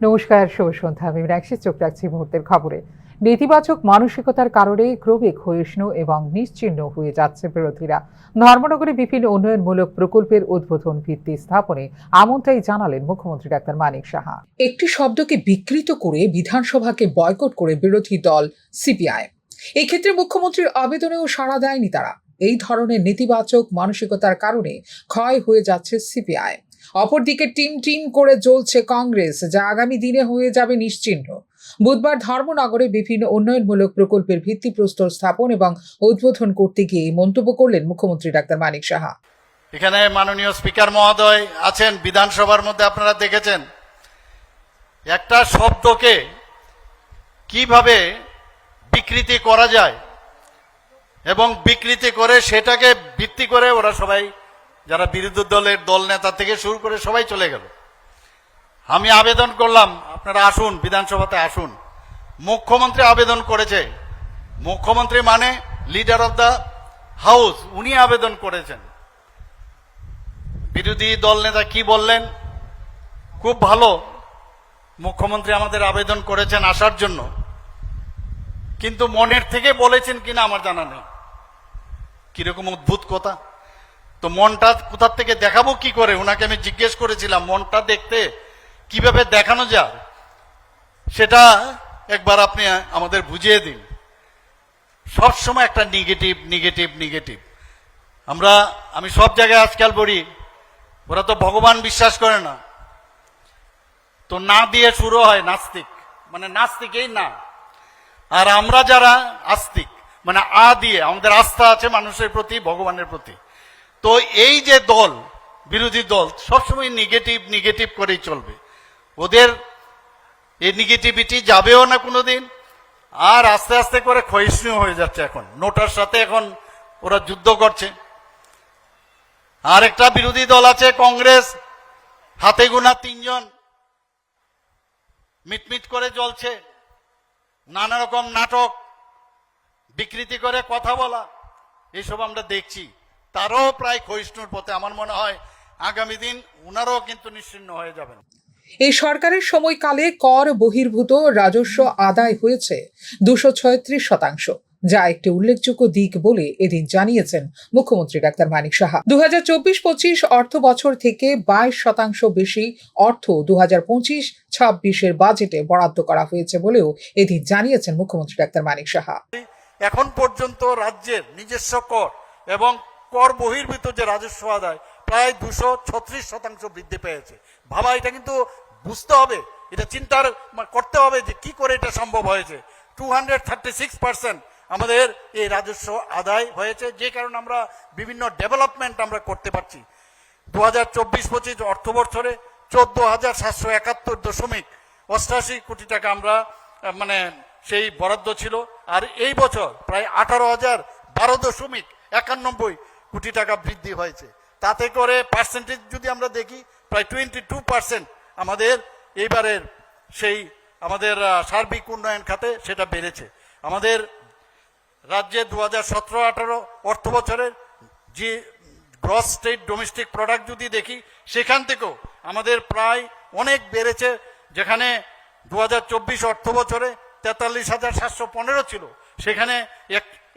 নমস্কার, শুভ সন্ধ্যা। আমি রাখছি, চোখ রাখছি মুহূর্তের খবরে। নেতিবাচক মানসিকতার কারণে ক্রমে ক্ষয়িষ্ণু এবং নিশ্চিহ্ন হয়ে যাচ্ছে বিরোধীরা। ধর্মনগরে বিভিন্ন উন্নয়নমূলক প্রকল্পের উদ্বোধন ভিত্তি স্থাপনে এমনটাই জানালেন মুখ্যমন্ত্রী ডাক্তার মানিক সাহা। একটি শব্দকে বিকৃত করে বিধানসভাকে বয়কট করে বিরোধী দল সিপিআই। এই ক্ষেত্রে মুখ্যমন্ত্রীর আবেদনেও সাড়া দেয়নি তারা। এই ধরনের নেতিবাচক মানসিকতার কারণে ক্ষয় হয়ে যাচ্ছে সিপিআই। অপরদিকে টিম করে জ্বলছে কংগ্রেস, যা আগামী দিনে হয়ে যাবে নিশ্চিহ্ন। বুধবার ধর্মনগরে বিভিন্ন উন্নয়নমূলক প্রকল্পের ভিত্তিপ্রস্তর স্থাপন এবং উদ্বোধন করতে গিয়ে মন্তব্য করলেন মুখ্যমন্ত্রী ডাক্তার মানিক সাহা। এখানে মাননীয় স্পিকার মহোদয় আছেন, বিধানসভার মধ্যে আপনারা দেখেছেন একটা শব্দকে কিভাবে বিকৃতি করা যায় এবং বিকৃতি করে সেটাকে ভিত্তি করে ওরা সবাই, যারা বিরোধী দলের দল নেতা থেকে শুরু করে সবাই চলে গেল। আমি আবেদন করলাম, আপনারা আসুন, বিধানসভাতে আসুন। মুখ্যমন্ত্রী আবেদন করেছে, মুখ্যমন্ত্রী মানে লিডার অফ দ্য হাউস, উনি আবেদন করেছেন। বিরোধী দল নেতা কি বললেন? খুব ভালো, মুখ্যমন্ত্রী আমাদের আবেদন করেছেন আসার জন্য, কিন্তু মনের থেকে বলেছেন কিনা আমার জানা নেই। কিরকম অদ্ভুত কথা! তো মনটা কোথা থেকে দেখাবো কি করে? ওনাকে আমি জিজ্ঞেস করেছিলাম মনটা দেখতে কিভাবে দেখানো যায়, সেটা একবার আপনি আমাদের বুঝিয়ে দিন। সবসময় একটা নেগেটিভ নেগেটিভ নেগেটিভ। আমি সব জায়গায় আজকাল বলি, ওরা তো ভগবান বিশ্বাস করে না, তো না দিয়ে শুরু হয় নাস্তিক, মানে নাস্তিকেই না। আর আমরা যারা আস্তিক, মানে আ দিয়ে আমাদের আস্থা আছে মানুষের প্রতি, ভগবানের প্রতি। তো এই যে দল, বিরোধী দল সবসময় নেগেটিভ নেগেটিভ করেই চলবে। ওদের এই নেগেটিভিটি যাবেও না কোনোদিন, আর আস্তে আস্তে করে ক্ষয়িষ্ণু হয়ে যাচ্ছে। এখন নোটার সাথে এখন ওরা যুদ্ধ করছে। আর একটা বিরোধী দল আছে কংগ্রেস, হাতে গোনা 3 জন, মিটমিট করে জ্বলছে। নানা রকম নাটক, বিকৃতি করে কথা বলা, এইসব আমরা দেখছি। তারাও প্রায় ক্ষয়িষ্ণুর পথে। আমার মনে হয় আগামী দিন উনারাও কিন্তু নিশ্চিহ্ন হয়ে যাবেন। এই সরকারের সময়কালে কর বহির্ভূত রাজস্ব আদায় হয়েছে 236%, যা একটি উল্লেখযোগ্য দিক বলে এদিন জানিয়েছেন মুখ্যমন্ত্রী ডাক্তার মানিক সাহা। 2024-25 অর্থ বছর থেকে 22% বেশি অর্থ 2025-26 বাজেটে বরাদ্দ করা হয়েছে বলেও এদিন জানিয়েছেন মুখ্যমন্ত্রী ডাক্তার মানিক সাহা। এখন পর্যন্ত রাজ্যের নিজস্ব কর এবং কর বহির্ভূত যে রাজস্ব আদায় প্রায় 236% বৃদ্ধি পেয়েছে। ভাবা, এটা কিন্তু বুঝতে হবে, এটা চিন্তার করতে হবে যে কি করে এটা সম্ভব হয়েছে। 236% আমাদের এই রাজস্ব আদায় হয়েছে, যে কারণে আমরা বিভিন্ন ডেভেলপমেন্ট আমরা করতে পারছি। 2024-25 অর্থ বছরে 14,771.88 কোটি টাকা আমরা সেই বরাদ্দ ছিল। আর এই বছর প্রায় 18,012.91 কোটি টাকা বৃদ্ধি হয়েছে। তাতে করে পার্সেন্টেজ যদি আমরা দেখি, প্রায় 22% আমাদের এইবারের সেই আমাদের সার্বিক উন্নয়ন খাতে সেটা বেড়েছে। আমাদের রাজ্যে 2017-18 অর্থ বছরের যে গ্রস স্টেট ডোমেস্টিক প্রোডাক্ট যদি দেখি, সেখান থেকেও আমাদের প্রায় অনেক বেড়েছে। যেখানে 2024 অর্থ বছরে 43,715 ছিল, সেখানে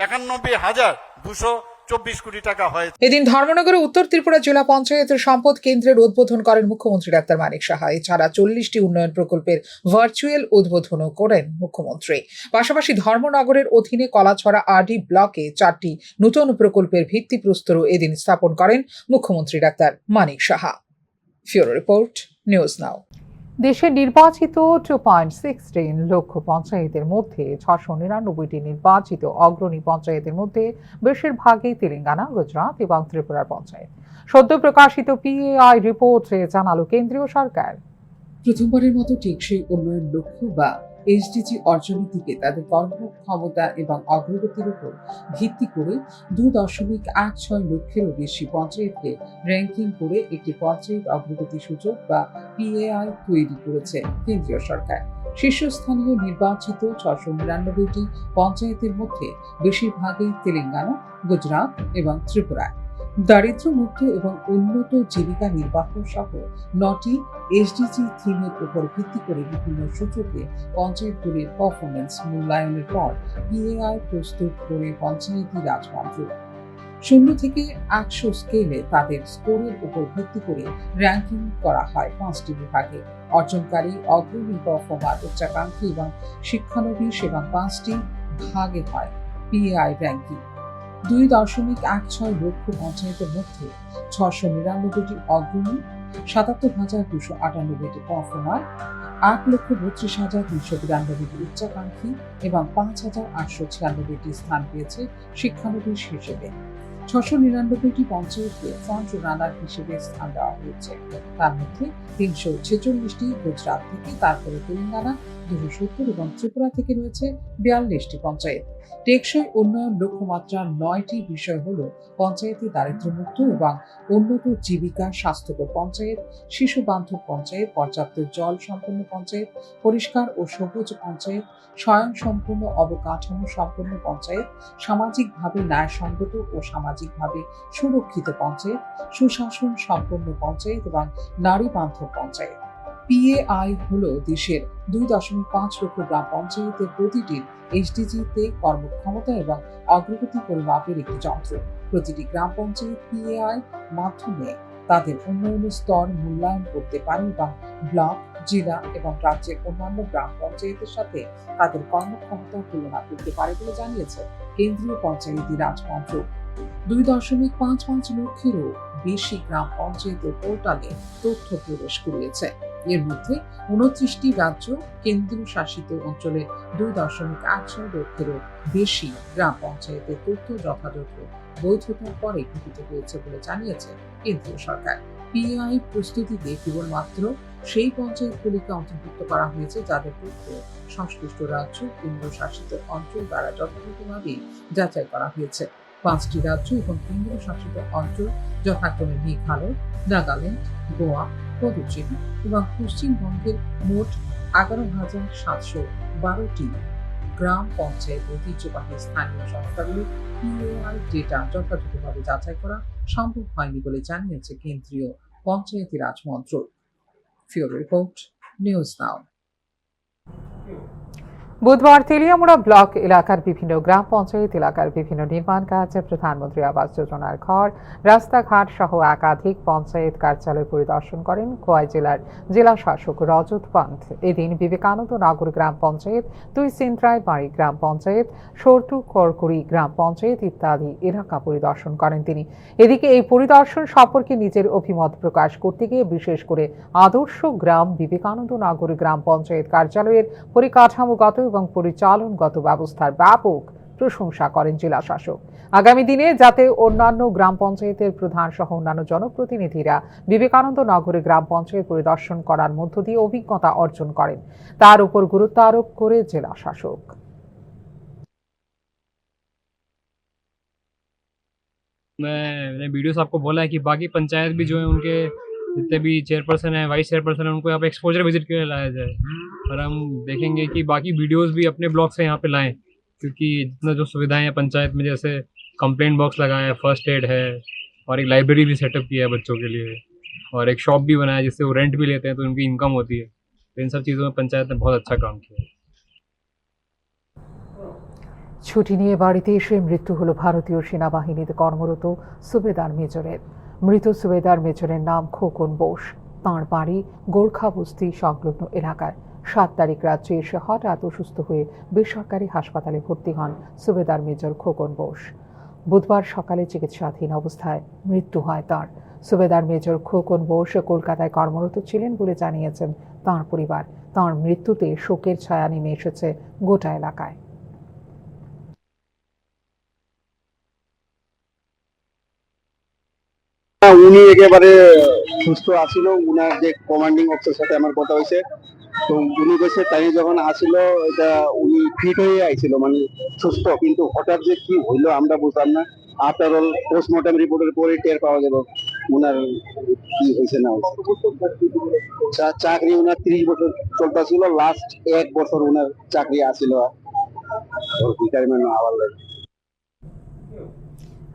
91,224 কোটি টাকা হয়েছে। এদিন ধর্মনগরে উত্তর ত্রিপুরা জেলা পঞ্চায়েতের সম্পদ কেন্দ্রের উদ্বোধন করেন মুখ্যমন্ত্রী ডাক্তার মানিক সাহা। এছাড়া 40টি উন্নয়ন প্রকল্পের ভার্চুয়াল উদ্বোধনও করেন মুখ্যমন্ত্রী। পাশাপাশি ধর্মনগরের অধীনে কলাছড়া আরডি ব্লকে 4টি নতুন প্রকল্পের ভিত্তিপ্রস্তরও এদিন স্থাপন করেন মুখ্যমন্ত্রী doctor Manik Saha. Bureau report, news now. দেশে নির্বাচিত 2.16 লক্ষ পঞ্চায়েতের মধ্যে 699টি নির্বাচিত অগ্রণী পঞ্চায়েতের মধ্যে বেশিরভাগই তেলেঙ্গানা, গুজরাট এবং ত্রিপুরার পঞ্চায়েত। সদ্য প্রকাশিত পিএআই রিপোর্টে জানালো কেন্দ্রীয় সরকার, প্রথমবারের মতো টেকসই উন্নয়ন লক্ষ্য বা এসডিজি অর্জনের দিকে তাদের কর্মক্ষমতা এবং অগ্রগতির উপর ভিত্তি করে 2.16 লক্ষেরও বেশি পঞ্চায়েতকে র্যাঙ্কিং করে একটি পঞ্চায়েত অগ্রগতি সূচক বা পিএআই তৈরি করেছে কেন্দ্রীয় সরকার। শীর্ষস্থানীয় নির্বাচিত 699টি পঞ্চায়েতের মধ্যে বেশিরভাগই তেলেঙ্গানা, গুজরাট এবং ত্রিপুরা। দারিদ্র্যমুক্ত এবং উন্নত জীবিকা নির্বাহ সহ 9টি এসডিজি থিমের উপর ভিত্তি করে বিভিন্ন সূচকে পঞ্চায়েতগুলির পারফরমেন্স মূল্যায়নের পর পিএআই প্রস্তুত করে পঞ্চায়েতি রাজ মন্ত্রক 0 থেকে 100 স্কেলে তাদের স্কোরের উপর ভিত্তি করে র্যাঙ্কিং করা হয় 5টি বিভাগে। অর্জনকারী, অগ্রণী, পারফর্মার, উচ্চাকাঙ্ক্ষী এবং শিক্ষানবিশ এবং 5টি ভাগে হয় পিএআই র্যাঙ্কিং। 2.16 লক্ষ পঞ্চায়েতের মধ্যে 699টি অগ্রণী, 77,298টি পারফর্মার, 8,32,392টি উচ্চাকাঙ্ক্ষী এবং 5,896টি স্থান পেয়েছে শিক্ষানবিশ হিসেবে। 699টি পঞ্চায়েতকে ফ্রন্ট রানার হিসেবে স্থান দেওয়া হয়েছে। তার মধ্যে 346টি গুজরাট থেকে, তারপরে তেলেঙ্গানা 270 এবং ত্রিপুরা থেকে রয়েছে 42টি পঞ্চায়েত। টেকসই উন্নয়ন লক্ষ্যমাত্রার 9টি বিষয় হল পঞ্চায়েতে দারিদ্র্যমুক্ত এবং উন্নত জীবিকা, স্বাস্থ্যকর পঞ্চায়েত, শিশু বান্ধব পঞ্চায়েত, পর্যাপ্ত জল সম্পন্ন পঞ্চায়েত, পরিষ্কার ও সবুজ পঞ্চায়েত, স্বয়ংসম্পূর্ণ অবকাঠামো সম্পন্ন পঞ্চায়েত, সামাজিকভাবে ন্যায়সঙ্গত ও সামাজিকভাবে সুরক্ষিত পঞ্চায়েত, সুশাসন সম্পন্ন পঞ্চায়েত এবং নারী বান্ধব পঞ্চায়েত। পিএআই হল দেশের 2.5 লক্ষ গ্রাম পঞ্চায়েতের প্রতিটির এইচডিজিতে কর্মক্ষমতা এবং অগ্রগতি পরিমাপের একটি যন্ত্র। প্রতিটি গ্রাম পঞ্চায়েত পিএআই মাধ্যমে তাদের উন্নয়নের স্তর মূল্যায়ন করতে পারে এবং ব্লক, জেলা এবং রাজ্যের অন্যান্য গ্রাম পঞ্চায়েতের সাথে তাদের কর্মক্ষমতার তুলনা করতে পারে বলে জানিয়েছে কেন্দ্রীয় পঞ্চায়েতি রাজ মন্ত্রক। 2.55 লক্ষেরও বেশি গ্রাম পঞ্চায়েতের পোর্টালে তথ্য প্রবেশ করিয়েছে। এর মধ্যে 29টি রাজ্য, কেন্দ্রীয় শাসিত অঞ্চলে 2.16 লক্ষেরও বেশি গ্রাম পঞ্চায়েতের তথ্য যথাযথ বৈধতার পরে গৃহীত হয়েছে বলে জানিয়েছে কেন্দ্রীয় সরকার। পিএআই প্রস্তুতিতে কেবলমাত্র সেই পঞ্চায়েতগুলিকে অন্তর্ভুক্ত করা হয়েছে যাদের তথ্য সংশ্লিষ্ট রাজ্য, কেন্দ্র শাসিত অঞ্চল দ্বারা যথাযথভাবে যাচাই করা হয়েছে। 5টি রাজ্য এবং কেন্দ্র শাসিত অঞ্চল যথাক্রমে মেঘালয়, নাগাল্যান্ড, গোয়া, পদুচেরি এবং পশ্চিমবঙ্গের মোট 11,712টি গ্রাম পঞ্চায়েত ঐতিহ্যবাহী স্থানীয় সংস্থাগুলির পিএআই ডেটা যথাযথভাবে যাচাই করা সম্ভব হয়নি বলে জানিয়েছে কেন্দ্রীয় পঞ্চায়েতি রাজ মন্ত্রক। ফিউরো রিপোর্ট, নিউজ নাও। বুধবার তেলিয়ামুড়া ব্লক এলাকার বিভিন্ন গ্রাম পঞ্চায়েত এলাকার বিভিন্ন নির্মাণ কাজে প্রধানমন্ত্রী আবাস যোজনার ঘর, রাস্তাঘাট সহ একাধিক পঞ্চায়েত কার্যালয় পরিদর্শন করেন খোয়াই জেলার জেলা শাসক রজত পান্থ। এদিন বিবেকানন্দ নগর গ্রাম পঞ্চায়েত, 2 সিন্দ্রাই বাড়ি গ্রাম পঞ্চায়েত, সরটু করকুড়ি গ্রাম পঞ্চায়েত ইত্যাদি এলাকা পরিদর্শন করেন তিনি। এদিকে এই পরিদর্শন সম্পর্কে নিজের অভিমত প্রকাশ করতে গিয়ে বিশেষ করে আদর্শ গ্রাম বিবেকানন্দ নগর গ্রাম পঞ্চায়েত কার্যালয়ের পরিকাঠামোগত এবং পরিচালনগত ব্যবস্থার ব্যাপক প্রশংসা করেন জেলা শাসক। আগামী দিনে যাতে অন্যান্য গ্রাম পঞ্চায়েতের প্রধান সহ অন্যান্য জনপ্রতিনিধিরা বিবেকানন্দ নগরে গ্রাম পঞ্চায়েত পরিদর্শন করার মধ্য দিয়ে অভিজ্ঞতা অর্জন করেন, তার উপর গুরুত্ব আরোপ করে জেলা শাসক। मैंने वीडियो से आपको बोला है कि बाकी पंचायत भी जो है उनके जितने भी चेयरपर्सन है, वाइस चेयरपर्सन है, उनको यहाँ पे एक्सपोजर विजिट के लिए लाया जाए। और हम देखेंगे कि बाकी वीडियोस भी अपने ब्लॉक से यहाँ पे लाएं, क्योंकि जितना जो सुविधाएं हैं पंचायत में, जैसे कंप्लेंट बॉक्स लगाया है, फर्स्ट एड है, और एक लाइब्रेरी भी सेटअप किया है बच्चों के लिए, और एक शॉप भी बनाया जिससे वो रेंट भी लेते हैं तो उनकी इनकम होती है। तो इन सब चीज़ों में पंचायत ने बहुत अच्छा काम किया है। ছুটি নিয়ে বাড়িতে এসে মৃত্যু হলো ভারতীয় সেনাবাহিনীতে কর্মরত সুবেদার মেজরের। মৃত সুবেদার মেজরের নাম খোকন বোস। তাঁর বাড়ি গোর্খা বস্তি সংলগ্ন এলাকায়। 7 তারিখ রাত্রে এসে হঠাৎ অসুস্থ হয়ে বেসরকারি হাসপাতালে ভর্তি হন সুবেদার মেজর খোকন বোস। বুধবার সকালে চিকিৎসাধীন অবস্থায় মৃত্যু হয় তাঁর। সুবেদার মেজর খোকন বোস কলকাতায় কর্মরত ছিলেন বলে জানিয়েছেন তাঁর পরিবার। তাঁর মৃত্যুতে শোকের ছায়া নেমে এসেছে গোটা এলাকায়। উনি একেবারে সুস্থ আসিল। উনার যে কমান্ডিং অফিসার সাথে আমার কথা হয়েছে, তো উনি কইছে তাই যখন আসিল এটা উনি ফিট হয়ে আইছিল, মানে সুস্থ, কিন্তু হঠাৎ যে কি হইলো আমরা বুঝলাম না। আফটার অল পোস্টমর্টম রিপোর্টের পরে টের পাওয়া গেল উনার কি হয়েছে না হয়েছে। চাকরি উনার 30 বছর চলতেছিল, লাস্ট 1 বছর উনার চাকরি আসিল রিটায়ারমেন্ট হওয়ার লাগে।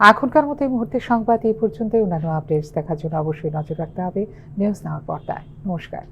এখনকার মতো এই মুহূর্তের সংবাদ এই পর্যন্তই। অন্যান্য আপডেটস দেখার জন্য অবশ্যই নজর রাখতে হবে নিউজ নাওয়ার পর্দায়। নমস্কার।